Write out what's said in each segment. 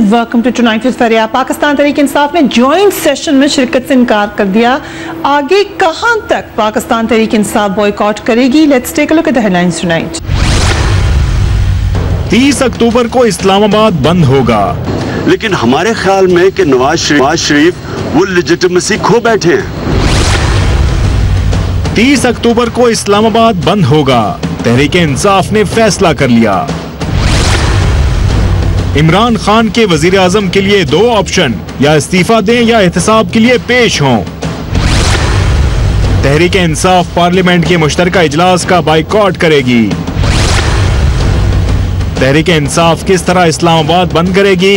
Welcome to tonight with फरिया। पाकिस्तान तहरीक इंसाफ ने joint session में शिरकत से इनकार कर दिया। आगे कहां तक पाकिस्तान तहरीक इंसाफ बॉयकॉट करेगी? Let's take a look at the headlines tonight. 30 अक्टूबर को इस्लामाबाद बंद होगा, लेकिन हमारे ख्याल में कि नवाज शरीफ वो लेजिटिमेसी खो बैठे हैं। 30 अक्टूबर को इस्लामाबाद बंद होगा, तहरीक इंसाफ ने फैसला कर लिया। इमरान खान के वजीर आजम के लिए दो ऑप्शन, या इस्तीफा दें या एहतसाब के लिए पेश हों। तहरीक इंसाफ पार्लियामेंट के मुश्तरका इजलास का बाइकॉट करेगी। तहरीक इंसाफ किस तरह इस्लामाबाद बंद करेगी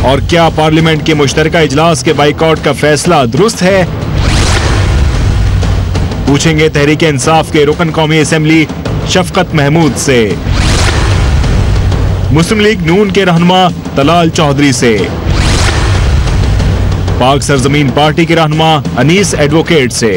और क्या पार्लियामेंट के मुश्तरका इजलास के बाइकॉट का फैसला दुरुस्त है, पूछेंगे तहरीक इंसाफ के रुकन कौमी असेंबली शफकत महमूद से, मुस्लिम लीग नून के रहनुमा तलाल चौधरी से, पाक सरजमीन पार्टी के रहनुमा अनीस एडवोकेट से।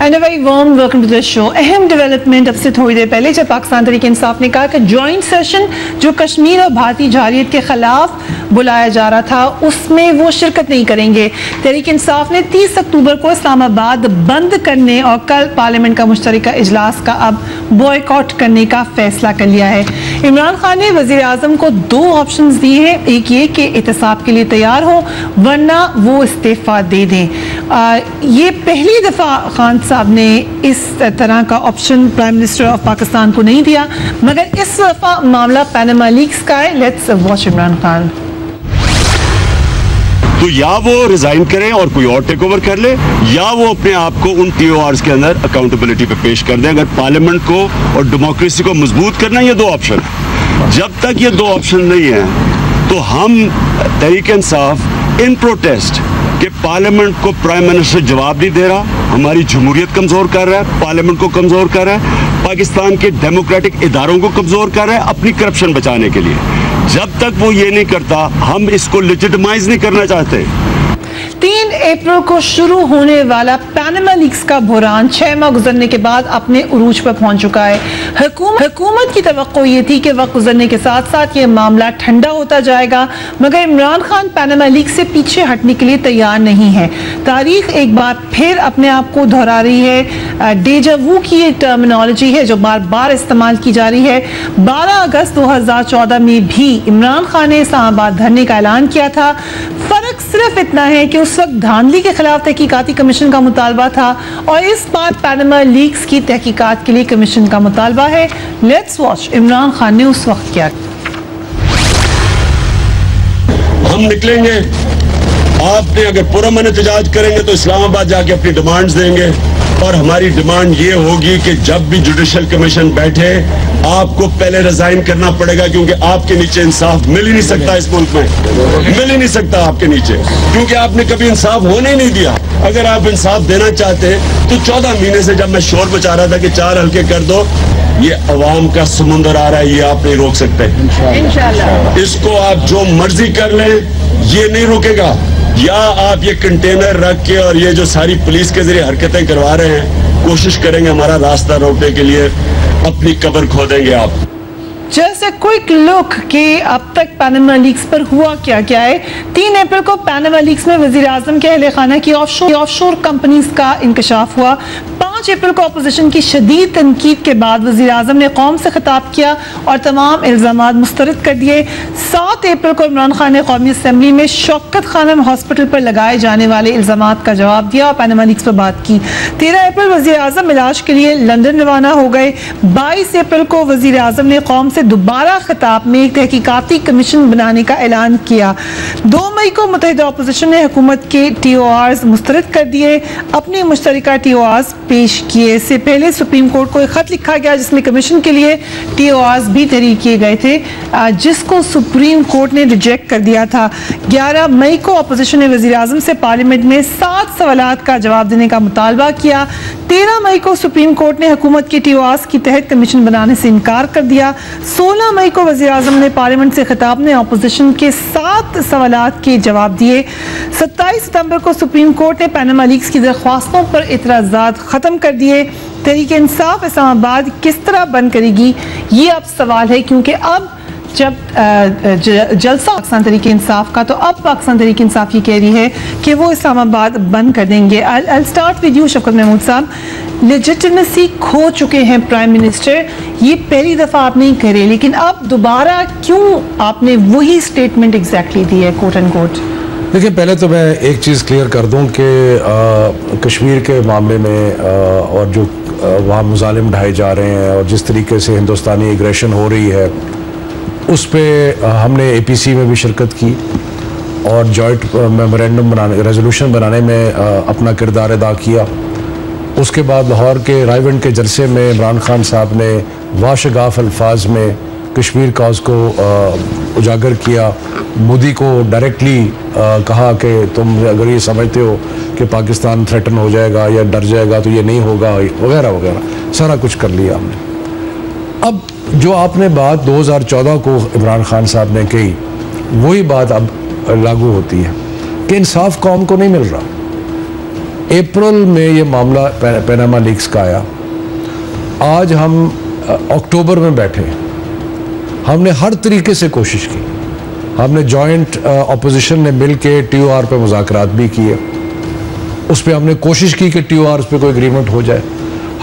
And very warm welcome to the show. अहम डेवलपमेंट अब से थोड़ी देर पहले जब पाकिस्तान तहरीक इंसाफ ने कहा कि जॉइंट सेशन जो कश्मीर और भारतीय जारियत के खिलाफ बुलाया जा रहा था उसमें वो शिरकत नहीं करेंगे। तहरीक इंसाफ ने 30 अक्टूबर को इस्लामाबाद बंद करने और कल पार्लियामेंट का मुश्तरका इजलास का अब बॉयकॉट करने का फैसला कर लिया है। इमरान खान ने वजीर आजम को दो ऑप्शंस दिए हैं, एक ये कि एहतसाब के लिए तैयार हो वरना वो इस्तीफा दे दें। ये पहली दफा खान साहब ने इस तरह का option prime minister of Pakistan को नहीं दिया, मगर इस दफा मामला पैनामा लीक्स का है। Let's watch Imran Khan. तो या वो रिजाइन करें और कोई और टेक ओवर कर ले, या वो अपने आप को उन TORs के अंदर अकाउंटेबिलिटी पे पेश कर दें। अगर पार्लियामेंट को और डेमोक्रेसी को मजबूत करना, ये दो ऑप्शन। जब तक ये दो ऑप्शन नहीं है तो हम तहरीक इंसाफ इन प्रोटेस्ट कि पार्लियामेंट को प्राइम मिनिस्टर जवाब नहीं दे रहा, हमारी जमहूरियत कमजोर कर रहा है, पार्लियामेंट को कमजोर कर रहा है, पाकिस्तान के डेमोक्रेटिक इदारों को कमजोर कर रहा है अपनी करप्शन बचाने के लिए। जब तक वो ये नहीं करता हम इसको लेजिटिमाइज नहीं करना चाहते। 3 अप्रैल को शुरू होने वाला पैनामा लीक्स का बुहरान 6 माह गुजरने के बाद अपने उरूज पर पहुंच चुका है। हुकूमत की तवक्को ये थी कि वक्त गुजरने के साथ साथ ये मामला ठंडा होता जाएगा, मगर इमरान खान पैनामा लीक्स से पीछे हटने के लिए तैयार नहीं है। तारीख एक बार फिर अपने आप को दोहरा रही है। डेजा वू की एक टर्मिनोलॉजी है जो बार बार इस्तेमाल की जा रही है। 12 अगस्त 2014 में भी इमरान खान ने इस्लामाबाद धरने का ऐलान किया था। फर्क सिर्फ इतना है कि उस वक्त धांधली के खिलाफ तहकीकाती कमीशन का मुतालबा था और इस बार पैनामा लीक्स की तहकीकात के लिए कमीशन का मुतालबा है। लेट्स वॉच इमरान खान ने उस वक्त क्या। हम निकलेंगे, आपने अगर पुरअमन एहतजाज करेंगे तो इस्लामाबाद जाके अपनी डिमांड्स देंगे, और हमारी डिमांड ये होगी कि जब भी जुडिशल कमीशन बैठे आपको पहले रिजाइन करना पड़ेगा, क्योंकि आपके नीचे इंसाफ मिल ही नहीं सकता, इस मुल्क में मिल ही नहीं सकता आपके नीचे, क्योंकि आपने कभी इंसाफ होने ही नहीं दिया। अगर आप इंसाफ देना चाहते तो 14 महीने से जब मैं शोर मचा रहा था कि 4 हल्के कर दो, ये अवाम का समुंदर आ रहा है, ये आप नहीं रोक सकते। इंशाअल्लाह इसको आप जो मर्जी कर लें, ये नहीं रुकेगा। या आप ये कंटेनर रख के और ये जो सारी पुलिस के जरिए हरकतें करवा रहे हैं, कोशिश करेंगे हमारा रास्ता रोकने के लिए, अपनी कब्र खोदेंगे आप। जैसे क्विक लुक कि अब तक पैनामा लीक्स पर हुआ क्या क्या है। 3 अप्रैल को पैनामा लीक्स में वजीर आजम के अहले खाना की ऑफशोर कंपनीज का इंकशाफ हुआ। 5 अप्रैल को अपोजिशन की शदीद तनकीद के बाद वजीर आजम ने कौम से खिताब किया और तमाम इल्जामात मुस्तरद कर दिए। 7 अप्रैल को इमरान खान ने कौमी असेंबली में शौकत खानम हॉस्पिटल पर लगाए जाने वाले इल्जामात का जवाब दिया और पैनामा लीक्स पर बात की। 13 अप्रैल वजीर आजम इलाज के लिए लंदन रवाना हो गए। 22 अप्रैल को वजीर आजम ने कौम से दोबारा खिताब में एक तहकीकाती कमीशन बनाने का ऐलान किया। 2 मई को मुत्तहिदा अपोजिशन ने हुकूमत के TORs मुस्तरद कर दिए, अपनी मुश्तरका TORs पेश पेश किए। इससे पहले सुप्रीम कोर्ट को एक खत लिखा गया जिसमें कमीशन के लिए TORs भी तहरीर किए गए थे, जिसको सुप्रीम कोर्ट ने रिजेक्ट कर दिया था। 11 मई को अपोजिशन ने वज़ीर आज़म से पार्लियामेंट में 7 सवालात का जवाब देने का मुतालबा किया। 13 मई को सुप्रीम कोर्ट ने हुकूमत के TORs के तहत कमीशन बनाने से इनकार कर दिया। 16 मई को वज़ीर आज़म ने पार्लियामेंट से खिताब में अपोजिशन के 7 सवालात के जवाब दिए। 27 सितंबर को सुप्रीम कोर्ट ने पैनामा लीक्स की दरख्वास्तों पर इतराज़ात ख़त्म कर दिए। तहरीक इंसाफ इस्लामाबाद किस तरह बंद करेगी, ये अब सवाल है, क्योंकि अब जब जलसा पाकिस्तान तहरीक इंसाफ का, तो अब पाकिस्तान तहरीक इंसाफ ये कह रही है कि वो इस्लामाबाद बंद कर देंगे। I'll start with you शफकत महमूद साहब। लेजिटिमेसी खो चुके हैं प्राइम मिनिस्टर, ये पहली दफ़ा आप नहीं करे, लेकिन अब दोबारा क्यों आपने वही स्टेटमेंट एग्जैक्टली दी है, कोट एंड कोट? देखिए, पहले तो मैं एक चीज़ क्लियर कर दूं कि कश्मीर के मामले में और जो वहाँ मुजालिम ढाए जा रहे हैं और जिस तरीके से हिंदुस्तानी एग्रेशन हो रही है, उस पर हमने APC में भी शिरकत की और जॉइंट मेमोरेंडम बनाने, रेजोल्यूशन बनाने में अपना किरदार अदा किया। उसके बाद लाहौर के रायविंड के जलसे में इमरान खान साहब ने वाशगाफ अल्फाज में कश्मीर का उसको उजागर किया। मोदी को डायरेक्टली कहा कि तुम अगर ये समझते हो कि पाकिस्तान थ्रेटन हो जाएगा या डर जाएगा तो ये नहीं होगा, वगैरह वगैरह, सारा कुछ कर लिया हमने। अब जो आपने बात 2014 को इमरान खान साहब ने कही, वही बात अब लागू होती है कि इंसाफ कौम को नहीं मिल रहा। अप्रैल में ये मामला पैनामा लीक्स का आया, आज हम अक्टूबर में बैठे, हमने हर तरीके से कोशिश की। हमने जॉइंट अपोजिशन ने मिल के TOR पे मुज़ाकरात भी किए, उस पर हमने कोशिश की कि TOR पे कोई एग्रीमेंट हो जाए।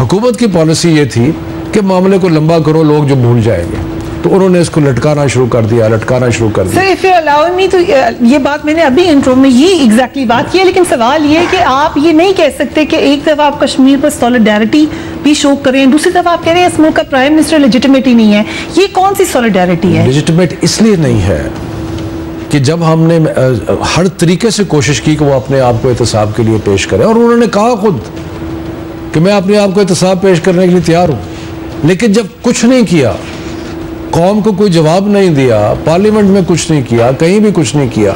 हुकूमत की पॉलिसी ये थी कि मामले को लंबा करो, लोग जो भूल जाएंगे, तो उन्होंने इसको लटकाना शुरू कर दिया। सर, इफ यू अलाउ मी, तो ये बात मैंने अभी इंट्रो में ही एग्जैक्टली बात की है, लेकिन सवाल ये है कि आप ये नहीं कह सकते कि एक दफ़ा आप कश्मीर पर सॉलिडारिटी भी शो करें, दूसरी दफ़ा आप कह रहे हैं इस मुल्क का प्राइम मिनिस्टर लेजिटिमेट ही नहीं है। ये कौन सी सॉलिडारिटी है? लेजिटिमेट इसलिए नहीं है कि जब हमने हर तरीके से कोशिश की कि वो अपने आप को एहतसाब के लिए पेश करें, और उन्होंने कहा खुद कि मैं अपने आप को एहतसाब पेश करने के लिए तैयार हूँ, लेकिन जब कुछ नहीं किया, कौम को कोई जवाब नहीं दिया, पार्लियामेंट में कुछ नहीं किया, कहीं भी कुछ नहीं किया,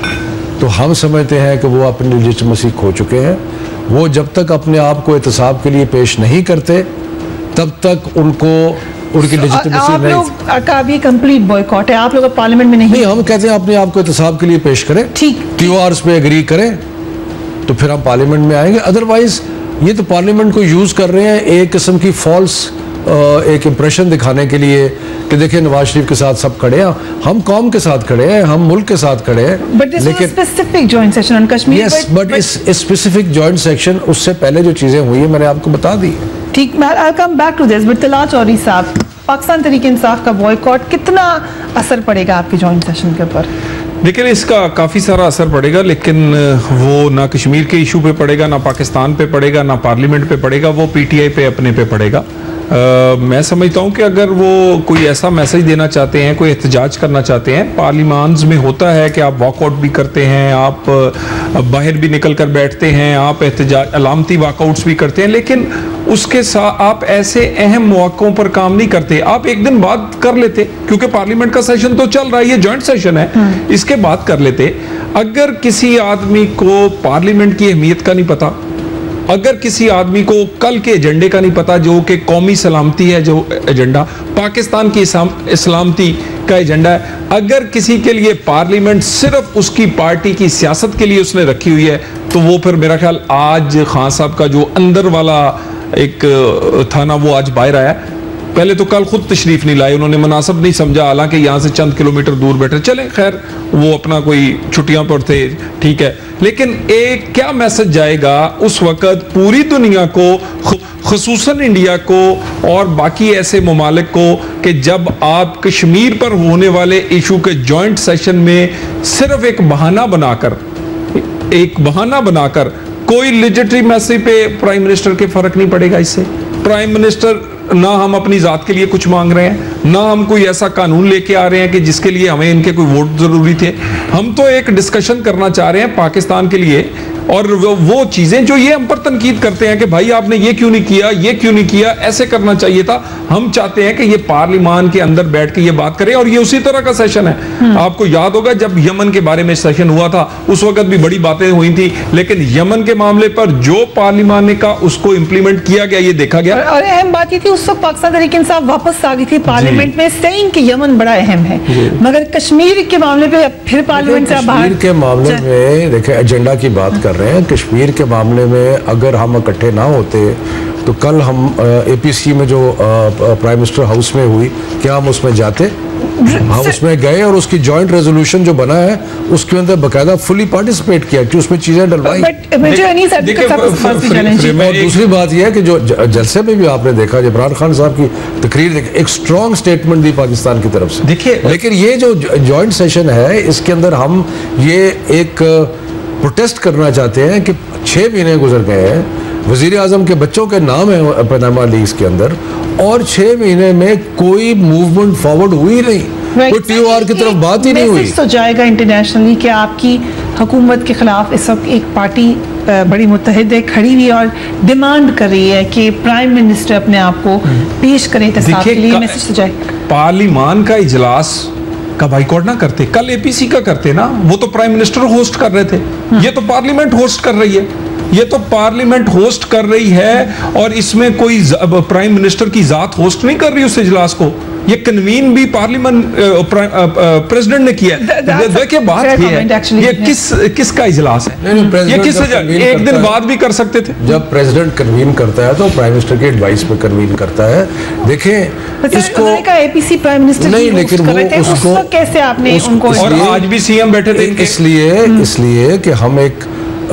तो हम समझते हैं कि वो अपनी लेजिटिमेसी खो चुके हैं। वो जब तक अपने आप को एहतसाब के लिए पेश नहीं करते, तब तक उनकी लेजिटिमेसी नहीं। आप लोग का भी कंप्लीट बॉयकॉट है, आप लोग पार्लियामेंट में नहीं। हम कहते हैं अपने आप को एहतसाब के लिए पेश करें, ठीक, TORs पे एग्री करें, तो फिर हम पार्लियामेंट में आएंगे। अदरवाइज ये तो पार्लियामेंट को यूज कर रहे हैं एक किस्म की फॉल्स एक इम्प्रेशन दिखाने के लिए कि देखिए नवाज शरीफ के साथ सब खड़े हैं, हम कौम के साथ खड़े हैं, हम मुल्क के साथ खड़े हैं। लेकिन specific joint session on Kashmir, yes, but इस स्पेसिफिक जॉइंट सेक्शन, उससे पहले जो चीजें हुई है मैंने आपको बता दी। ठीक, मैं I come back to this, but तला चौधरी साहब, पाकिस्तान तहरीक इंसाफ का बॉयकॉट कितना असर पड़ेगा आपके जॉइंट सेशन के ऊपर? देखिए, इसका काफ़ी सारा असर पड़ेगा, लेकिन वो ना कश्मीर के इशू पे पड़ेगा, ना पाकिस्तान पे पड़ेगा, ना पार्लियामेंट पे पड़ेगा, वो PTI पे अपने पे पड़ेगा। मैं समझता हूँ कि अगर वो कोई ऐसा मैसेज देना चाहते हैं, कोई एहतजाज करना चाहते हैं, पार्लियामान्स में होता है कि आप वॉकआउट भी करते हैं, आप बाहर भी निकल कर बैठते हैं, आप एहतजाज अलामती वॉकआउट्स भी करते हैं, लेकिन उसके साथ आप ऐसे अहम मौक़ों पर काम नहीं करते। आप एक दिन बाद कर लेते, क्योंकि पार्लियामेंट का सेशन तो चल रहा है, ये जॉइंट सेशन है, इसके बाद कर लेते। अगर किसी आदमी को पार्लियामेंट की अहमियत का नहीं पता, अगर किसी आदमी को कल के एजेंडे का नहीं पता, जो कि कौमी सलामती है, जो एजेंडा पाकिस्तान की सलामती का एजेंडा है, अगर किसी के लिए पार्लियामेंट सिर्फ उसकी पार्टी की सियासत के लिए उसने रखी हुई है, तो वो फिर मेरा ख्याल आज खान साहब का जो अंदर वाला एक था ना, वो आज बाहर आया। पहले तो कल खुद तशरीफ नहीं लाए, उन्होंने मुनासिब नहीं समझा, हालांकि यहाँ से चंद किलोमीटर दूर बैठे, चले खैर वो अपना कोई छुट्टियां पर थे, ठीक है, लेकिन एक क्या मैसेज जाएगा उस वक्त पूरी दुनिया को, खुसूसन इंडिया को और बाकी ऐसे ममालिक को, कि जब आप कश्मीर पर होने वाले इशू के जॉइंट सेशन में सिर्फ एक बहाना बनाकर कोई लेजिटिमेसी पे प्राइम मिनिस्टर के फर्क नहीं पड़ेगा। इससे प्राइम मिनिस्टर, ना हम अपनी जात के लिए कुछ मांग रहे हैं, ना हम कोई ऐसा कानून लेके आ रहे हैं कि जिसके लिए हमें इनके कोई वोट जरूरी थे। हम तो एक डिस्कशन करना चाह रहे हैं पाकिस्तान के लिए और वो चीजें जो ये हम पर तनकीद करते हैं कि भाई आपने ये क्यों नहीं किया, ये क्यों नहीं किया, ऐसे करना चाहिए था, हम चाहते हैं कि ये पार्लियामान के अंदर बैठ के ये बात करें। और ये उसी तरह का सेशन है। आपको याद होगा जब यमन के बारे में सेशन हुआ था उस वक्त भी बड़ी बातें हुई थी, लेकिन यमन के मामले पर जो पार्लियामान ने कहा उसको इंप्लीमेंट किया गया, ये देखा गया। और अहम बात ये थी उस वक्त पाकिस्तान तहरीक इंसाफ वापस आ गई थी पार्लियामेंट में, सेइंग कि यमन बड़ा अहम है, मगर कश्मीर के मामले पे फिर पार्लियामेंट से बाहर। कश्मीर के मामले में देखिए एजेंडा की बात कर रहे हैं, कश्मीर के मामले में अगर हम इकट्ठे ना होते तो कल हम APC में जो प्राइम मिनिस्टर हाउस में हुई, क्या हम उसमें जाते? हम उसमें गए और उसकी जॉइंट रेजोल्यूशन जो बना है उसके अंदर बकायदा फुली पार्टिसिपेट किया कि उसमें चीजें डलवाई। और दूसरी बात यह है कि जो जलसे में भी आपने देखा इमरान खान साहब की तकरीर देखी, एक स्ट्रॉन्ग स्टेटमेंट दी पाकिस्तान की तरफ से। देखिए लेकिन ये जो जॉइंट सेशन है इसके अंदर हम ये एक प्रोटेस्ट करना चाहते हैं कि 6 महीने गुजर गए हैं, वजीर आजम के बच्चों के नाम है पनामा लीग्स के अंदर, और 6 महीने में कोई मूवमेंट फॉरवर्ड हुई नहीं, कोई TOR की तरफ बात ही नहीं हुई। तो जाएगा इंटरनेशनली कि आपकी हुकूमत के खिलाफ इस वक्त एक पार्टी बड़ी मुत्तहिद है, खड़ी हुई और डिमांड कर रही है कि प्राइम मिनिस्टर अपने आप को पेश करें एहतसाब के लिए। मैसेज तो जाए पार्लियामान का इजलास का बाइकॉट ना करते, कल APC का करते ना, वो तो प्राइम मिनिस्टर होस्ट कर रहे थे, ये तो पार्लियामेंट होस्ट कर रही है, ये तो पार्लियामेंट होस्ट कर रही है और इसमें कोई प्राइम मिनिस्टर की जात होस्ट नहीं कर रही उस इजलास को, ये कन्वीन भी पार्लियामेंट प्रेसिडेंट ने किया है। देखिए बात ये है, ये किसका इजलास है, ये किस एक दिन बाद भी कर सकते थे। जब प्रेसिडेंट कन्वीन करता है तो प्राइम मिनिस्टर के एडवाइस पे कन्वीन करता है। देखें इसको APC प्राइम मिनिस्टर नहीं, लेकिन वो उसको कैसे आपने उनको, और आज भी CM बैठे थे इसलिए कि हम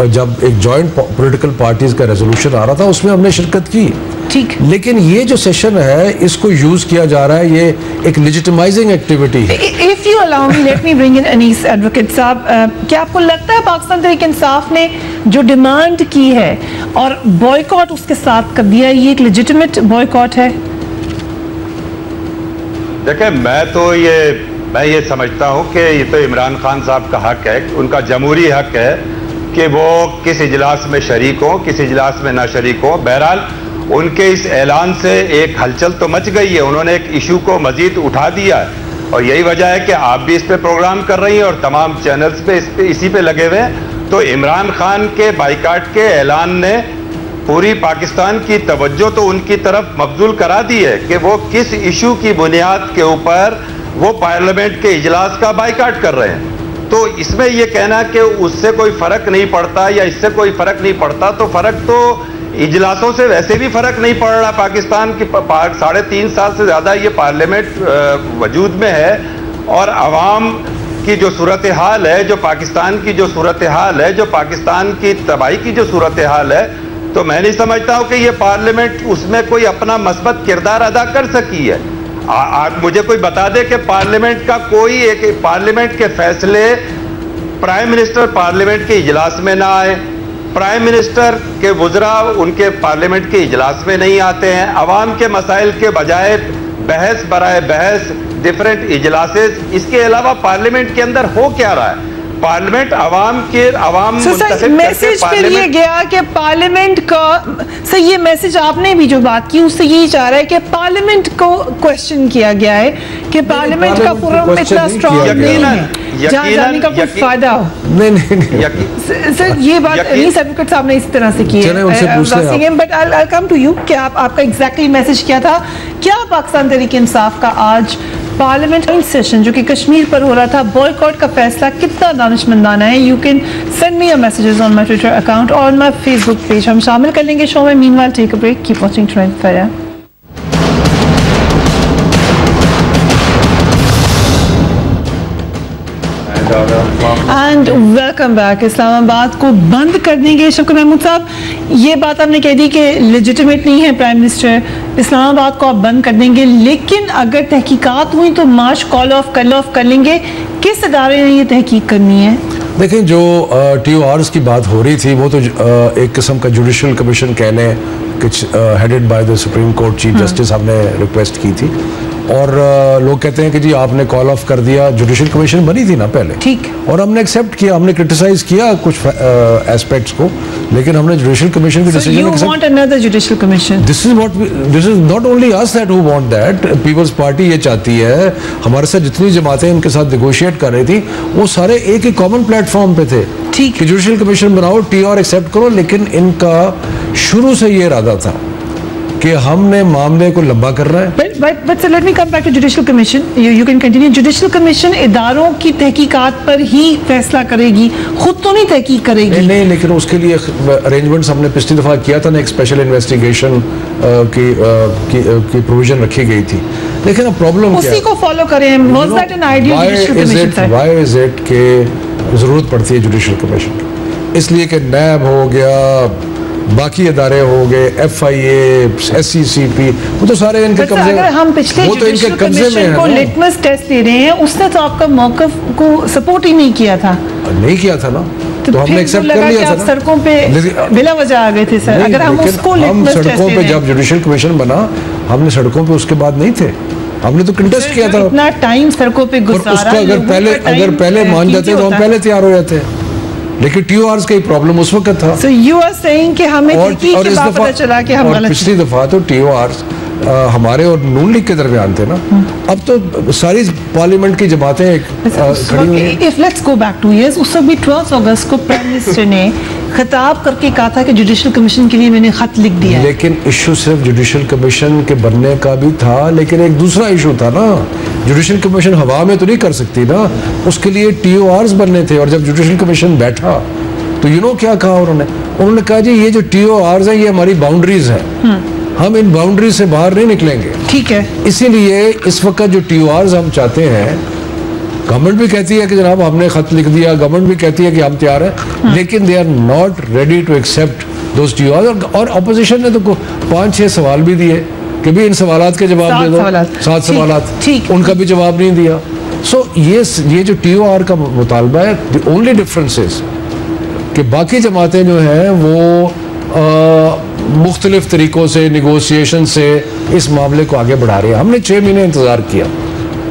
जब एक जॉइंट पॉलिटिकल पार्टीज का रेजोल्यूशन आ रहा था उसमें हमने शिरकत की, ठीक, लेकिन ये जो सेशन है इसको यूज किया जा रहा है, ये एक लेजिटिमाइजिंग एक्टिविटी है। If you allow me let me bring in Anees advocate sahab, क्या आपको लगता है पाकिस्तान तहरीक इंसाफ ने जो डिमांड की है और बॉयकॉट उसके साथ कर दिया, ये एक लेजिटिमेट बॉयकॉट है? देखिए मैं ये समझता हूँ कि ये तो इमरान खान साहब का हक है, उनका जमहूरी हक है कि वो किस इजलास में शरीक हो, किस इजलास में ना शरीक हो। बहरहाल उनके इस ऐलान से एक हलचल तो मच गई है, उन्होंने एक इशू को मजीद उठा दिया है और यही वजह है कि आप भी इस पे प्रोग्राम कर रही हैं और तमाम चैनल्स पे इसी पे लगे हुए हैं। तो इमरान खान के बाइकाट के ऐलान ने पूरी पाकिस्तान की तवज्जो तो उनकी तरफ मबजूल करा दी है कि वो किस इशू की बुनियाद के ऊपर वो पार्लियामेंट के इजलास का बाइकाट कर रहे हैं। तो इसमें यह कहना कि उससे कोई फर्क नहीं पड़ता या इससे कोई फर्क नहीं पड़ता, तो फर्क तो इजलासों से वैसे भी फर्क नहीं पड़ रहा। पाकिस्तान की 3.5 साल से ज्यादा ये पार्लियामेंट वजूद में है और अवाम की जो सूरत हाल है, जो पाकिस्तान की जो सूरत हाल है, जो पाकिस्तान की तबाही की जो सूरत हाल है, तो मैं नहीं समझता हूं कि ये पार्लियामेंट उसमें कोई अपना मस्बत किरदार अदा कर सकी है। मुझे कोई बता दे कि पार्लियामेंट का कोई एक पार्लियामेंट के फैसले प्राइम मिनिस्टर पार्लियामेंट के इजलास में ना आए, प्राइम मिनिस्टर के वुज़रा उनके पार्लियामेंट के इजलास में नहीं आते हैं, अवाम के मसाइल के बजाय बहस बराए बहस डिफरेंट इजलासेस, इसके अलावा पार्लियामेंट के अंदर हो क्या रहा है? पार्लियामेंट अवाम मैसेज फिर ये गया कि पार्लियामेंट का सर, ये मैसेज आपने भी जो बात की उससे यही चाह रहा है कि पार्लियामेंट को क्वेश्चन किया गया है कि पार्लियामेंट का फोरम इतना स्ट्रॉन्ग नहीं है जहाँ जाने का कुछ फायदा हो। नहीं सर, ये बात अनीस एडवोकेट साहब ने इस तरह से की है, but I come to you कि आपका एग्जैक्टली मैसेज क्या था? क्या पाकिस्तान तहरीक इंसाफ का आज पार्लियामेंट सेशन जो कि कश्मीर पर हो रहा था, बॉयकॉट का फैसला कितना दानिशमंदाना है? You can send me your messages on my Twitter account और माय फेसबुक पेज, हम शामिल कर लेंगे शो में। Meanwhile take a break, keep watching trend fire. And welcome back. Islamabad को बंद कर देंगे शौकत महमूद साहब, ये बात आपने कह दी कि लेजिटिमेट नहीं है प्राइम मिनिस्टर, इस्लामाबाद को आप बंद कर देंगे, लेकिन अगर तहकीकात हुई तो मार्च कॉल ऑफ कर लेंगे। किस इदारे ने ये तहकीक करनी है? देखें, जो TORs की बात हो रही थी वो तो एक किस्म का जुडिशल कमीशन कहने headed by the supreme court chief justice हमने रिक्वेस्ट की थी, और लोग कहते हैं कि जी आपने कॉल ऑफ कर दिया। जुडिशल कमीशन बनी थी ना पहले, ठीक, और हमने एक्सेप्ट किया, हमने क्रिटिसाइज किया कुछ एस्पेक्ट्स को, लेकिन हमने जुडिशल कमीशन के decision you want another judicial commission? This is not only us that who want that, People's Party ये चाहती है। हमारे साथ जितनी जमातें इनके साथ नेगोशिएट कर रही थी वो सारे एक ही कॉमन प्लेटफॉर्म पे थे, ठीक, कि जुडिशल कमीशन बनाओ, टीआर एक्सेप्ट करो। लेकिन इनका शुरू से ये इरादा था कि हमने मामले को लंबा करना है। But so let me come back to judicial commission. You can continue. Judicial commission इदारों की तहकीकात पर ही फैसला करेगी, खुद तो नहीं तहकीक करेगी। नहीं, लेकिन उसके लिए अरेंजमेंट्स हमने पिछली दफा किया था ना, एक स्पेशल इन्वेस्टिगेशन की प्रोविजन रखी गई थी। लेकिन अब प्रॉब्लम क्या है, उसी को फॉलो करें। Was that an ideal judicial commission, sir? Why is it के जरूरत पड़ती है जुडिशल कमीशन की? इसलिए कि नैब हो गया, बाकी इदारे हो गए, FIA, SCCP, वो तो सारे इनके कब्जे। अगर हम पिछले वो तो इनके जुडिशल कब्जे में कमीशन है को ना। लिटमस टेस्ट ले रहे हैं, उसने तो आपका मौकफ को सपोर्ट ही नहीं किया था। नहीं किया था ना, तो हमने फिर एक्सेप्ट लगा कर कि लिया था आप ना। सड़कों पे बिला वजह आ गए थे सर। अगर हम उसको हम लिटमस टेस्ट सड़कों ले पे रहे जब हैं, जुडिशल कमीशन बना, हमने सड़कों पे उसके बाद नहीं थे, हमने तो कंटेस्ट किया था। इतना टाइम सड़कों पे और गुजारा, उसका अगर पहले मान जाते तो हम पहले तैयार हो जाते, लेकिन TORs का ही प्रॉब्लम उस वक्त था। So you are saying कि हमें तहकीक के बाद पता चला कि हम गलत। पिछली दफा तो TORs हमारे और नून लीग के दरमियान थे ना, अब तो सारी पार्लियामेंट की जमातें खड़ी हुई हैं। If let's go back 2 years, उस समय 12 अगस्त को प्राइम मिनिस्टर ने खिताब करके कहा था कि जुडिशल कमीशन के लिए मैंने खत लिख दिया है। लेकिन इशू सिर्फ जुडिशल कमीशन के बनने का भी था, लेकिन एक दूसरा इशू था ना, जुडिशल कमीशन हवा में तो नहीं कर सकती ना, उसके लिए TORs बनने थे। और जब जुडिशल कमीशन बैठा तो क्या कहा उन्होंने कहा जी ये जो TORs हैं ये हमारी बाउंड्रीज हैं, हम इन बाउंड्री से बाहर नहीं निकलेंगे। ठीक है, इसीलिए इस वक्त जो TORs हम चाहते हैं, गवर्नमेंट भी कहती है कि जनाब हमने खत लिख दिया, गवर्नमेंट भी कहती है कि हम तैयार हैं, लेकिन they are not ready to accept those TORs। और अपोजिशन ने तो 5-6 सवाल भी दिए कि भी इन सवालात के जवाब दे दो, 7 सवालात, उनका भी जवाब नहीं दिया। सो ये जो TOR का मुतालबा है, द ओनली डिफरेंस इज कि बाकी जमातें जो हैं वो मुख्तलिफ तरीकों से निगोशिएशन से इस मामले को आगे बढ़ा रही है। हमने 6 महीने इंतज़ार किया,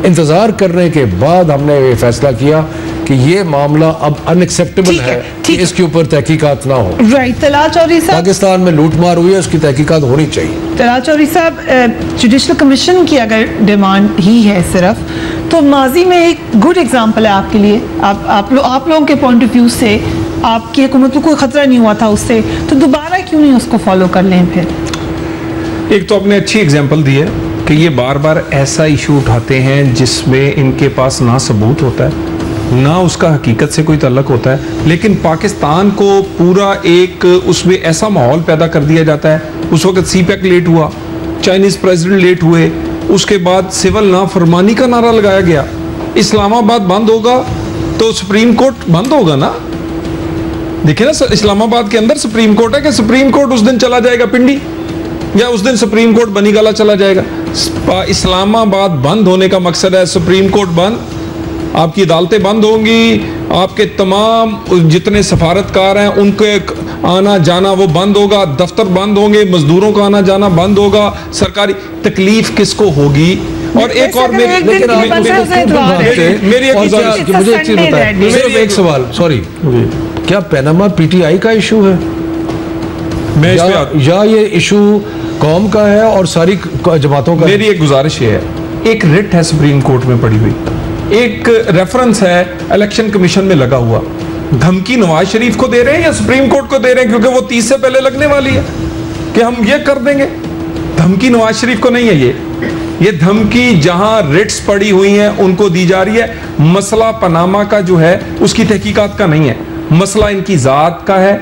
इंतज़ार करने के बाद हमने ये फैसला किया कि ये मामला अब अनएक्सेप्टेबल है कि इसके ऊपर तहकीकात ना हो। राइट, तलाल चौधरी साहब, पाकिस्तान में लूटमार हुई है, उसकी तहकीकात होनी चाहिए। तलाल चौधरी साहब, जुडिशल कमीशन की अगर डिमांड ही है सिर्फ, तो माजी में एक गुड एग्जाम्पल है आपके लिए, आप लोगों के पॉइंट ऑफ व्यू से आपकी हुकूमत को कोई खतरा नहीं हुआ था उससे, तो दोबारा क्यों नहीं उसको फॉलो कर लें फिर? एक तो आपने अच्छी एग्जांपल दी है कि ये बार बार ऐसा इशू उठाते हैं जिसमें इनके पास ना सबूत होता है ना उसका हकीकत से कोई तल्लक होता है, लेकिन पाकिस्तान को पूरा एक उसमें ऐसा माहौल पैदा कर दिया जाता है। उस वक्त CPEC लेट हुआ, चाइनीज़ प्रेसिडेंट लेट हुए, उसके बाद सिविल नाफरमानी का नारा लगाया गया, इस्लामाबाद बंद होगा तो सुप्रीम कोर्ट बंद होगा ना। देखिए ना, इस्लामाबाद के अंदर सुप्रीम कोर्ट है कि सुप्रीम कोर्ट उस दिन चला जाएगा पिंडी, या उस दिन सुप्रीम कोर्ट बनीगाला चला जाएगा। इस्लामाबाद बंद होने का मकसद है सुप्रीम कोर्ट बंद, आपकी अदालतें बंद होंगी, आपके तमाम जितने सफारतकार हैं उनके आना जाना वो बंद होगा, दफ्तर बंद होंगे, मजदूरों का आना जाना बंद होगा, सरकारी तकलीफ किसको होगी। और एक और मुझे एक सवाल, सॉरी, क्या पनामा PTI का इशू है या ये इशू कौम का है और सारी जमातों का? मेरी एक गुजारिश है, एक रिट है सुप्रीम कोर्ट में पड़ी हुई, एक रेफरेंस है इलेक्शन कमीशन में लगा हुआ, धमकी नवाज शरीफ को दे रहे हैं या सुप्रीम कोर्ट को दे रहे हैं, क्योंकि वो 30 से पहले लगने वाली है कि हम ये कर देंगे। धमकी नवाज शरीफ को नहीं है, ये धमकी जहां रिट्स पड़ी हुई हैं उनको दी जा रही है। मसला पनामा का जो है उसकी तहकीकात का नहीं है, मसला इनकी जात का है,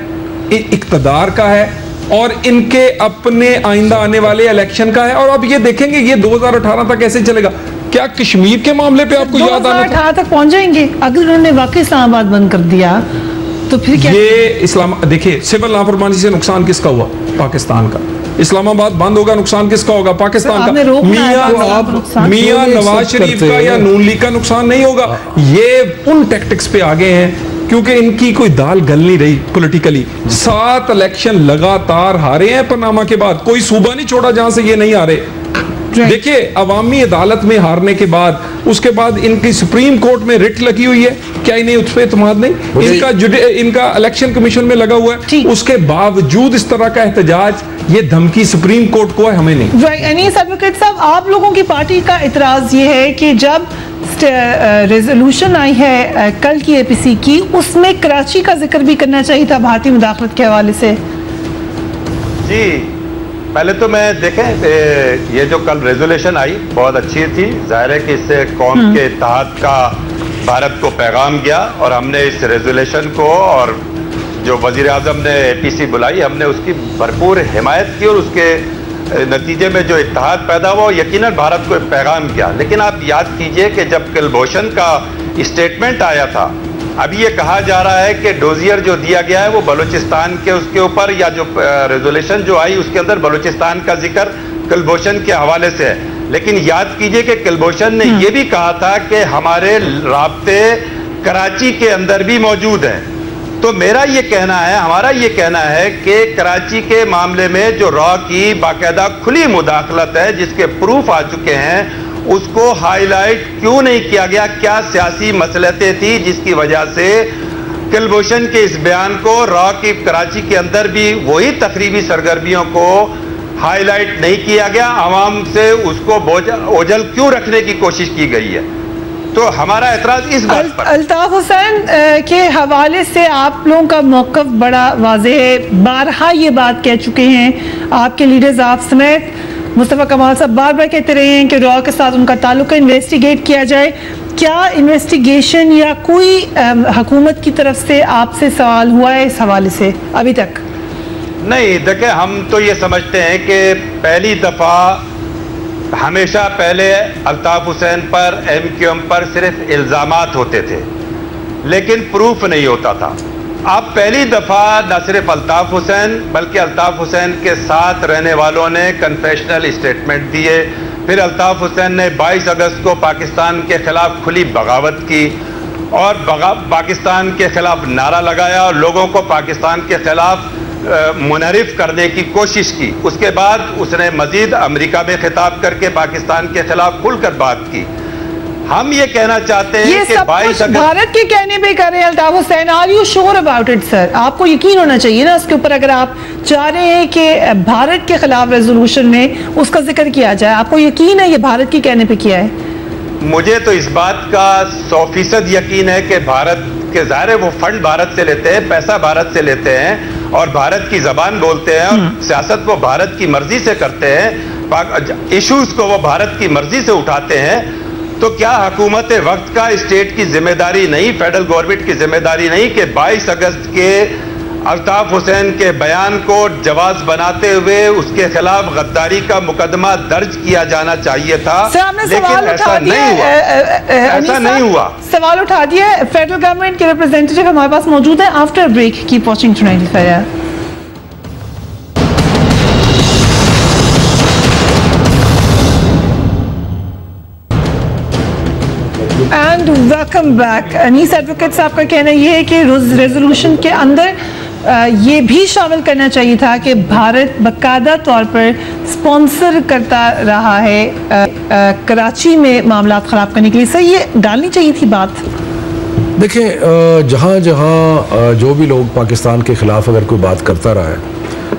इक्तदार का है और इनके अपने आइंदा आने वाले इलेक्शन का है। और अब ये देखेंगे ये 2018 तक कैसे चलेगा। क्या कश्मीर के मामले पे आपको याद आना 2018 तक पहुंच जाएंगे? अगर उन्होंने वाकई इस्लामाबाद बंद कर दिया तो फिर क्या? ये इस्लाम, देखिए सिविल नाफरमानी से नुकसान किसका हुआ? पाकिस्तान का। इस्लामाबाद बंद होगा, नुकसान किसका होगा? पाकिस्तान का। मियां नवाज शरीफ का या नून लीग का नुकसान नहीं होगा। ये उन टैक्टिक्स पे आ गए हैं क्योंकि इनकी कोई दाल गल नहीं रही पॉलिटिकली। 7 इलेक्शन लगातार हारे हैं पनामा के बाद, कोई सूबा नहीं छोड़ा जहां से ये नहीं हारे। देखिए, अवामी अदालत में हारने के बाद उसके बाद इनकी सुप्रीम कोर्ट में रिट लगी हुई है, क्या इन्हें उस पर एतमाद नहीं? इनका इलेक्शन कमीशन में लगा हुआ है, उसके बावजूद इस तरह का एहतजाज, ये धमकी सुप्रीम कोर्ट को है, हमें नहीं। अनीस एडवोकेट साहब, आप लोगों की पार्टी का इतराज ये है कि जब रेजोल्यूशन आई है कल की एपीसी की, उसमें कराची का जिक्र भी करना चाहिए था भारतीय मुदाखलत के हवाले से। जी, पहले तो मैं देखें, ये जो कल रेजोल्यूशन आई बहुत अच्छी थी। जाहिर है कि इससे कौम के इत्तेहाद का भारत को पैगाम गया, और हमने इस रेजोल्यूशन को, और जो वजीर आज़म ने एपीसी बुलाई, हमने उसकी भरपूर हिमायत की, और उसके नतीजे में जो इत्तेहाद पैदा हुआ यकीनन भारत को पैगाम किया। लेकिन आप याद कीजिए कि जब कुलभूषण का स्टेटमेंट आया था, अभी ये कहा जा रहा है कि डोजियर जो दिया गया है वो बलूचिस्तान के उसके ऊपर, या जो रेजोल्यूशन जो आई उसके अंदर बलूचिस्तान का जिक्र कुलभूषण के हवाले से है। लेकिन याद कीजिए कि कुलभूषण ने ये भी कहा था कि हमारे राब्ते कराची के अंदर भी मौजूद हैं। तो मेरा ये कहना है, हमारा ये कहना है कि कराची के मामले में जो रॉ की बाकायदा खुली मुदाखलत है, जिसके प्रूफ आ चुके हैं, उसको हाईलाइट क्यों नहीं किया गया? क्या सियासी मसलतें थी जिसकी वजह से कुलभूषण के इस बयान को रॉ की कराची के अंदर भी वही तकरीबी सरगर्मियों को हाईलाइट नहीं किया गया? आवाम से उसको ओझल क्यों रखने की कोशिश की गई है? तो हमारा एतराज इस बात पर। अल्ताफ हुसैन के हवाले से आप लोगों का मौक़िफ़ बड़ा वाज़ेह है, बारहा ये बात कह चुके हैं आपके लीडर्स, आप समेत मुस्तफ़ा कमाल साहब बार बार कहते रहे हैं कि रॉ के साथ उनका ताल्लुक है, इन्वेस्टिगेट किया जाए। क्या इन्वेस्टिगेशन या कोई हुकूमत की तरफ से आपसे सवाल हुआ है इस हवाले से अभी तक? नहीं, देखिए, हम तो ये समझते हैं कि पहली दफ़ा हमेशा पहले अल्ताफ हुसैन पर, MQM पर सिर्फ इल्ज़ामात होते थे लेकिन प्रूफ नहीं होता था। अब पहली दफ़ा न सिर्फ अल्ताफ हुसैन बल्कि अल्ताफ हुसैन के साथ रहने वालों ने कन्फेशनल स्टेटमेंट दिए। फिर अल्ताफ हुसैन ने 22 अगस्त को पाकिस्तान के खिलाफ खुली बगावत की और पाकिस्तान के खिलाफ नारा लगाया और लोगों को पाकिस्तान के खिलाफ मुनहरिफ करने की कोशिश की। उसके बाद उसने मजीद अमेरिका में खिताब करके पाकिस्तान के खिलाफ खुलकर बात की। हम ये कहना चाहते हैं कि 22 अगस्त भारत के कहने पे कर रहे हैं Altaf Hussain. Are you sure about it sir? आपको यकीन होना चाहिए ना उसके ऊपर, अगर आप चाह रहे हैं कि भारत के खिलाफ रेजोल्यूशन में उसका जिक्र किया जाए, आपको यकीन है ये भारत के कहने पे किया है? मुझे तो इस बात का 100% यकीन है कि भारत के, ज़ाहिर है वो फंड भारत से लेते हैं, पैसा भारत से लेते हैं और भारत की जबान बोलते हैं और सियासत वो भारत की मर्जी से करते हैं, इश्यूज को वो भारत की मर्जी से उठाते हैं। तो क्या हुकूमत वक्त का, स्टेट की जिम्मेदारी नहीं, फेडरल गवर्नमेंट की जिम्मेदारी नहीं कि 22 अगस्त के अल्ताफ हुसैन के बयान को जवाज बनाते हुए उसके खिलाफ गद्दारी का मुकदमा दर्ज किया जाना चाहिए था? लेकिन ऐसा नहीं हुआ, ऐसा नहीं हुआ। सवाल उठा दिया। फेडरल गवर्नमेंट के रिप्रेजेंटेटिव हमारे पास मौजूद है। After break keep watching tonight. And welcome back. Anees advocate sahab का कहना यह है कि रेजोल्यूशन के अंदर ये भी शामिल करना चाहिए था कि भारत बाकायदा तौर पर स्पॉन्सर करता रहा है कराची में मामला ख़राब करने के लिए। सर, ये डालनी चाहिए थी बात। देखें, जहाँ जहाँ जो भी लोग पाकिस्तान के ख़िलाफ़ अगर कोई बात करता रहा है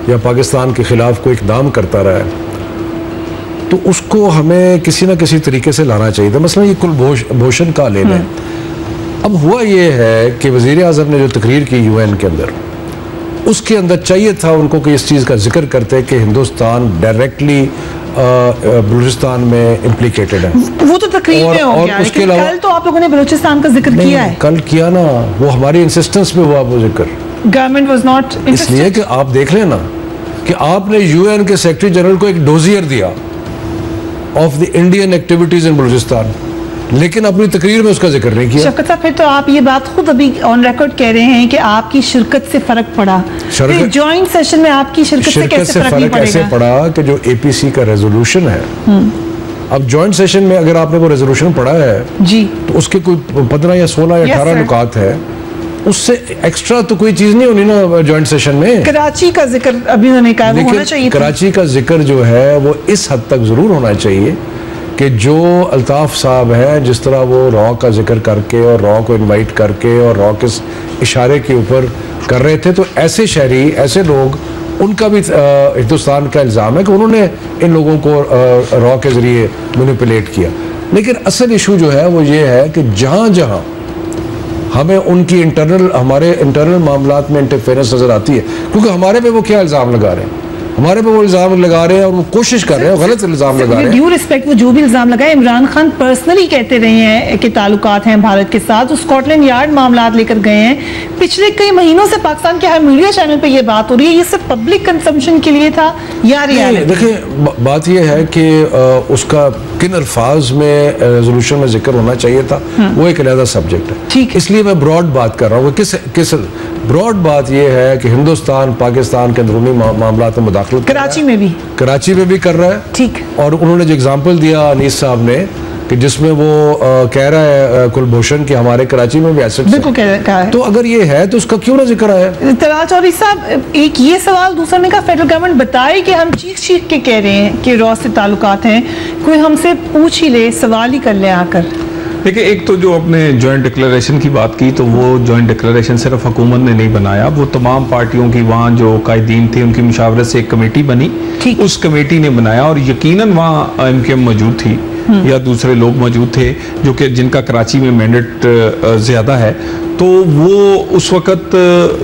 या पाकिस्तान के ख़िलाफ़ कोई इक़दाम करता रहा है तो उसको हमें किसी न किसी तरीके से लाना चाहिए था। मसलन ये कुलभूषण का ले लें। अब हुआ ये है कि वज़ीर आज़म ने जो तकरीर की UN के अंदर, उसके अंदर चाहिए था उनको कि इस चीज़ का जिक्र करते कि हिंदुस्तान डायरेक्टली बलूचिस्तान में इम्प्लीकेटेड है। वो तो तकरीर में हो गया, उसके अलावा कल तो आप लोगों ने बलूचिस्तान का जिक्र किया है। कल किया ना, वो हमारी इंसिस्टेंस पे हुआ वो जिक्र। Government was not interested. इसलिए कि आप देख लेना कि आपने UN के सेक्रेटरी जनरल को एक डोजियर दिया of the Indian activities in Balochistan, लेकिन अपनी तकरीर में उसका जिक्र नहीं किया। शफकत साहब, फिर तो आप ये बात खुद अभी ऑन रिकॉर्ड कह रहे हैं कि आपकी शिरकत से फर्क पड़ा। फिर जॉइंट सेशन में आपकी शिरकत से कैसे फर्क नहीं पड़ेगा? ऐसे पड़ा कि जो APC का रेजोल्यूशन है, अब जॉइंट सेशन में अगर आपने वो रेजोल्यूशन पढ़ा है जी, तो उसके कोई 15 या 16 या 18 नुकात है, उससे एक्स्ट्रा तो कोई चीज नहीं होनी ना जॉइंट सेशन में। कराची का जिक्र अभी उन्होंने कहा वो होना चाहिए। कराची का जिक्र जो है वो इस हद तक जरूर होना चाहिए कि जो अल्ताफ साहब हैं, जिस तरह वो रॉ का जिक्र करके और रॉ को इनवाइट करके और रॉ के इशारे के ऊपर कर रहे थे, तो ऐसे शहरी, ऐसे लोग, उनका भी हिंदुस्तान का इल्ज़ाम है कि उन्होंने इन लोगों को रॉ के ज़रिए मैनिपुलेट किया। लेकिन असल इशू जो है वो ये है कि जहाँ जहाँ हमें उनकी हमारे इंटरनल मामलात में इंटरफेरेंस नज़र आती है, क्योंकि हमारे पे वो क्या इल्ज़ाम लगा रहे हैं, हमारे पे वो इल्ज़ाम लगा रहे हैं और वो कोशिश कर रहे हैं, गलत इल्ज़ाम लगा रहे हैं। ड्यू रिस्पेक्ट, वो जो भी इल्ज़ाम लगाए, इमरान खान पर्सनली कहते रहे हैं कि ताल्लुकात हैं भारत के साथ, स्कॉटलैंड यार्ड मामलात लेकर गए हैं। पिछले कई महीनों से पाकिस्तान के हर मीडिया चैनल पे ये बात हो रही है, ये सिर्फ पब्लिक कंजम्पशन के लिए था या रियलिटी? देखिए, बात ये है कि उसका किन अल्फाज में रेजोल्यूशन में जिक्र होना चाहिए था, वो एक अलग सब्जेक्ट है। ठीक है, इसलिए मैं ब्रॉड बात कर रहा हूँ। किस ब्रॉड बात यह है कि हिंदुस्तान पाकिस्तान के अंदरूनी मामलात में मुदाखलत कराची में भी कर रहा है। ठीक। और उन्होंने जो एग्जाम्पल दिया अनीस साहब ने कि जिसमें वो कह रहा है कुलभूषण कि हमारे कराची में भी एसेट्स बिल्कुल कहा है। तो अगर ये है तो उसका क्यों ना जिक्र आया? तलाल चौधरी साहब, एक ये सवाल, दूसरा ने कहा फेडरल गवर्नमेंट बताए कि हम चीख के कह रहे हैं कि रॉ से ताल्लुकात हैं, कोई हमसे पूछ ही ले, सवाल ही कर ले आकर। देखिए, एक तो जो आपने जॉइंट डिक्लेरेशन की बात की, तो वो जॉइंट डिक्लेरेशन सिर्फ हुकूमत ने नहीं बनाया, वो तमाम पार्टियों की वहाँ जो कायदीन थे उनकी मुशावरत से एक कमेटी बनी, उस कमेटी ने बनाया और यकीनन वहाँ MKM मौजूद थी या दूसरे लोग मौजूद थे जो कि जिनका कराची में मैंडेट ज़्यादा है, तो वो उस वक़्त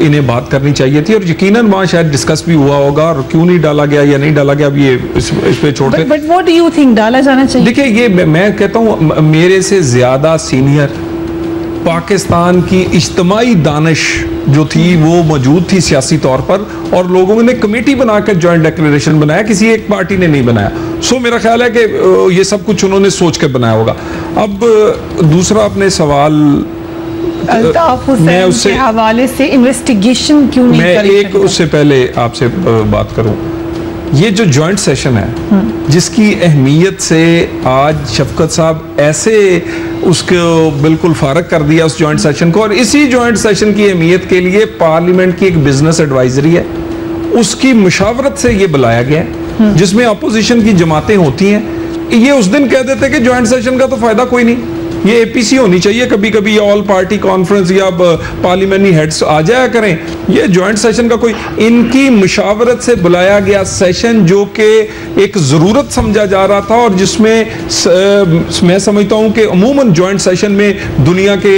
इन्हें बात करनी चाहिए थी और यकीनन वहाँ शायद डिस्कस भी हुआ होगा और क्यों नहीं डाला गया या नहीं डाला गया, अब ये इस पे छोड़ते। But what do you think, डाला जाना चाहिए? देखिए, ये मैं कहता हूँ, मेरे से ज़्यादा सीनियर पाकिस्तान की इज्तिमाई दानिश जो थी वो मौजूद थी सियासी तौर पर, और लोगों ने कमेटी बनाकर जॉइंट डिक्लेरेशन बनाया, किसी एक पार्टी ने नहीं बनाया। सो मेरा ख्याल है कि ये सब कुछ उन्होंने सोच कर बनाया होगा। अब दूसरा अपने सवाल, अल्ताफ हुसैन के हवाले से इन्वेस्टिगेशन क्यों नहीं मैं एक उससे पहले आपसे बात करूं, ये जो जॉइंट सेशन है जिसकी अहमियत से आज शफकत साहब ऐसे उसको बिल्कुल फारग कर दिया उस जॉइंट सेशन को, और इसी जॉइंट सेशन की अहमियत के लिए पार्लियामेंट की एक बिजनेस एडवाइजरी है, उसकी मुशावरत से ये बुलाया गया है जिसमें अपोजिशन की जमातें होती हैं। ये उस दिन कह देते कि जॉइंट सेशन का तो फायदा कोई नहीं, ये APC होनी चाहिए, कभी कभी ऑल पार्टी कॉन्फ्रेंस या पार्लियामेंट्री हेड्स आ जाया करें, ये जॉइंट सेशन का कोई, इनकी मुशावरत से बुलाया गया सेशन जो कि एक ज़रूरत समझा जा रहा था और जिसमें मैं समझता हूं कि अमूमन जॉइंट सेशन में दुनिया के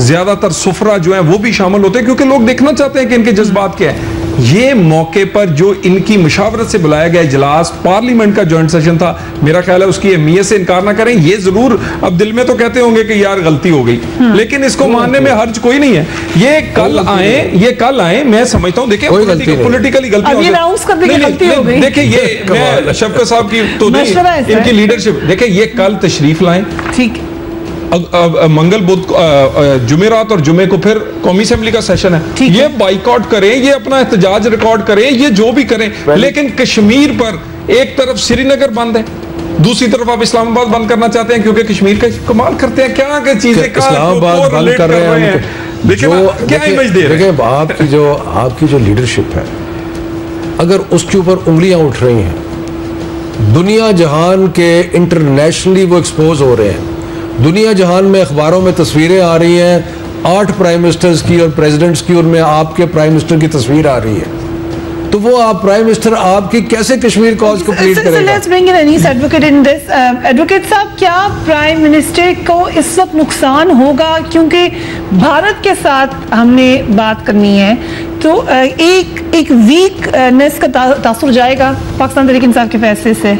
ज़्यादातर सुफरा जो हैं वो भी शामिल होते हैं क्योंकि लोग देखना चाहते हैं कि इनके जज्बात क्या है। ये मौके पर जो इनकी मुशावरत से बुलाया गया इजलास पार्लियामेंट का जॉइंट सेशन था, मेरा ख्याल है उसकी अहमियत से इनकार ना करें। ये जरूर अब दिल में तो कहते होंगे कि यार गलती हो गई, लेकिन इसको मानने में हर्ज कोई नहीं है। ये कल आए, मैं समझता हूँ, देखिए पॉलिटिकली गलती हो गई। देखिए, ये मैं शफकत साहब की तो नहीं, इनकी लीडरशिप, देखिए ये कल तशरीफ लाएं, ठीक, मंगल बुध जुमेरात और जुमे को फिर कौमी असेंबली का सेशन है, ये बाइकआउट करें, ये अपना एहतजाज रिकॉर्ड करें, ये जो भी करें, लेकिन कश्मीर पर एक तरफ श्रीनगर बंद है, दूसरी तरफ आप इस्लामाबाद बंद करना चाहते हैं क्योंकि कश्मीर का कमाल करते हैं, क्या क्या चीजें इस्लामाबाद बंद कर रहे हैं। देखिए क्या इमेज दे रहे हैं, आपकी जो लीडरशिप है, अगर उसके ऊपर उंगलियां उठ रही हैं, दुनिया जहान के इंटरनेशनली वो एक्सपोज हो रहे हैं, दुनिया जहान में अखबारों में तस्वीरें आ रही हैं 8 प्राइम मिनिस्टर्स की और प्रेसिडेंट्स की, उनमें आपके प्राइम मिनिस्टर की तस्वीर आ रही है, तो वो आप प्राइम मिनिस्टर आपकी कैसे कश्मीर कॉज को प्लीड करेगा? एडवोकेट साहब, क्या प्राइम मिनिस्टर को इस वक्त नुकसान होगा क्योंकि भारत के साथ हमने बात करनी है, तो एक वीकनेस का तासुर जाएगा पाकिस्तान तहरीक इंसाफ के फैसले से?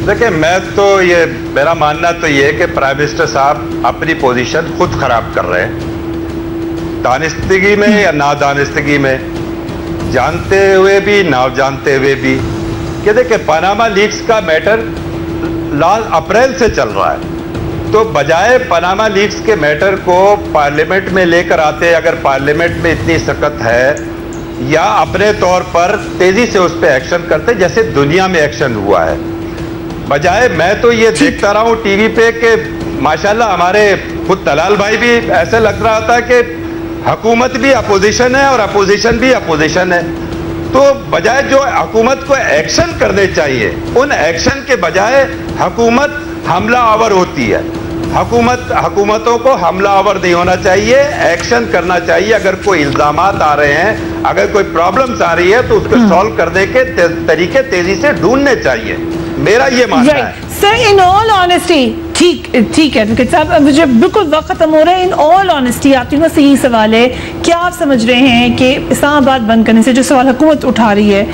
देखिए, मेरा मानना तो ये है कि प्राइम मिनिस्टर साहब अपनी पोजीशन खुद खराब कर रहे हैं, दानिस्तगी में या नादानिस्तगी में, जानते हुए भी ना जानते हुए भी, कि देखिए पनामा लीक्स का मैटर अप्रैल से चल रहा है, तो बजाय पनामा लीक्स के मैटर को पार्लियामेंट में लेकर आते, अगर पार्लियामेंट में इतनी सख्त है, या अपने तौर पर तेजी से उस पर एक्शन करते जैसे दुनिया में एक्शन हुआ है, बजाय मैं तो ये देखता रहा हूँ टीवी पे कि माशाल्लाह हमारे खुद तलाल भाई भी ऐसे लग रहा था कि हुकूमत भी अपोजिशन है और अपोजिशन भी अपोजिशन है। तो बजाय जो हुकूमत को एक्शन करने चाहिए, उन एक्शन के बजाय हुकूमत हमला आवर होती है। हुकूमतों को हमला आवर नहीं होना चाहिए, एक्शन करना चाहिए। अगर कोई इल्जामात आ रहे हैं, अगर कोई प्रॉब्लम्स आ रही है तो उसको सॉल्व करने के तरीके तेजी से ढूंढने चाहिए, मेरा ये मानना है। सर, इन ऑल ऑनेस्टी, ठीक है एडवोकेट साहब, मुझे बिल्कुल वक्त खत्म हो रहा है। इन ऑल ऑनेस्टी आपके पास यही सवाल है, क्या आप समझ रहे हैं कि इस्लामाबाद बंद करने से जो सवाल हुकूमत उठा रही है,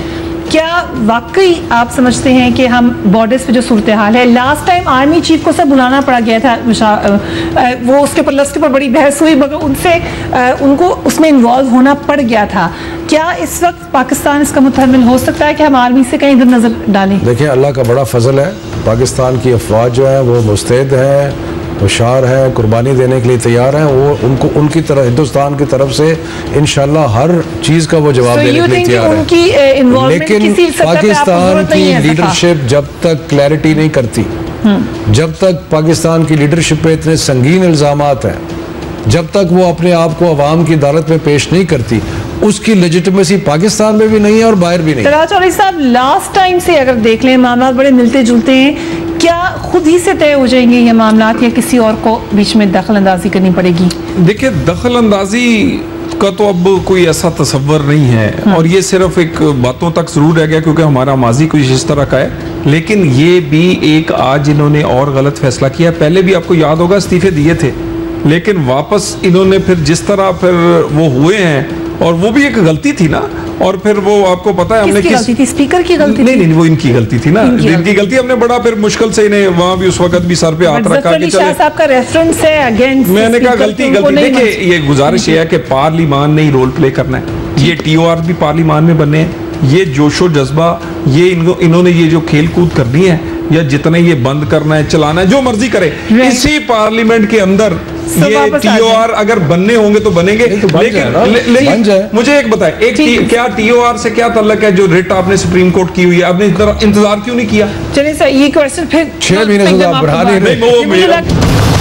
क्या वाकई आप समझते हैं कि हम बॉर्डर्स पे जो सूरत हाल है, लास्ट टाइम आर्मी चीफ को सब बुलाना पड़ा गया था, वो उसके ऊपर बड़ी बहस हुई, मगर उनको उसमें इन्वॉल्व होना पड़ गया था। क्या इस वक्त पाकिस्तान इसका मुतहम्मिल हो सकता है कि हम आर्मी से कहीं इधर नजर डालें? देखिए, अल्लाह का बड़ा फजल है, पाकिस्तान की अफवाज जो है वो मुस्तैद हैं, होशियार है, कुर्बानी देने के लिए तैयार हैं। वो उनकी तरफ, हिंदुस्तान की तरफ से इंशाल्लाह हर चीज का वो जवाब देने के लिए तैयार है। लेकिन पाकिस्तान की लीडरशिप जब तक क्लैरिटी नहीं करती, जब तक पाकिस्तान की लीडरशिप पे इतने संगीन इल्जामात हैं, जब तक वो अपने आप को अवाम की अदालत में पेश नहीं करती, उसकी लेजिटिमेसी पाकिस्तान में भी नहीं है और बाहर भी नहीं है। तलवार चौधरी साहब, लास्ट टाइम से अगर देख लें, मामला बड़े मिलते जुलते हैं, क्या खुद ही से तय हो जाएंगे ये मामला या किसी और को बीच में दखल अंदाजी करनी पड़ेगी? देखिए, दखल अंदाजी का तो अब कोई ऐसा तस्वर नहीं है, और ये सिर्फ एक बातों तक जरूर रह गया क्योंकि हमारा माजी कुछ इस तरह का है। लेकिन ये भी एक आज इन्होंने और गलत फैसला किया। पहले भी आपको याद होगा इस्तीफे दिए थे, लेकिन वापस इन्होंने फिर जिस तरह फिर वो हुए हैं, और वो भी एक गलती थी ना, और फिर वो आपको पता है हमने गलती थी, स्पीकर की गलती नहीं, वो इनकी गलती थी ना, इनकी गलती। हमने बड़ा फिर मुश्किल से इन्हें वहां भी उस वक्त भी सर पे हाथ रखा कि चले, आपका रेफरेंस है अगेंस्ट, मैंने कहा गलती। देखिए, ये गुजारिश ये है कि पार्लिमान ने ही रोल प्ले करना है। ये TOR भी पार्लिमान में बने हैं, ये जोशो जज्बा, ये इन्होंने ये जो खेल कूद करनी है, या जितने ये बंद करना है, चलाना है, जो मर्जी करे, इसी पार्लियामेंट के अंदर ये TOR अगर बनने होंगे तो बनेंगे। लेकिन मुझे एक बताएं, क्या TOR से क्या तल्लक है जो रिट आपने सुप्रीम कोर्ट की हुई है? आपने इंतजार क्यों नहीं किया? चलिए सर, ये क्वेश्चन फिर 6 महीने से आप बढ़ा नहीं रहे।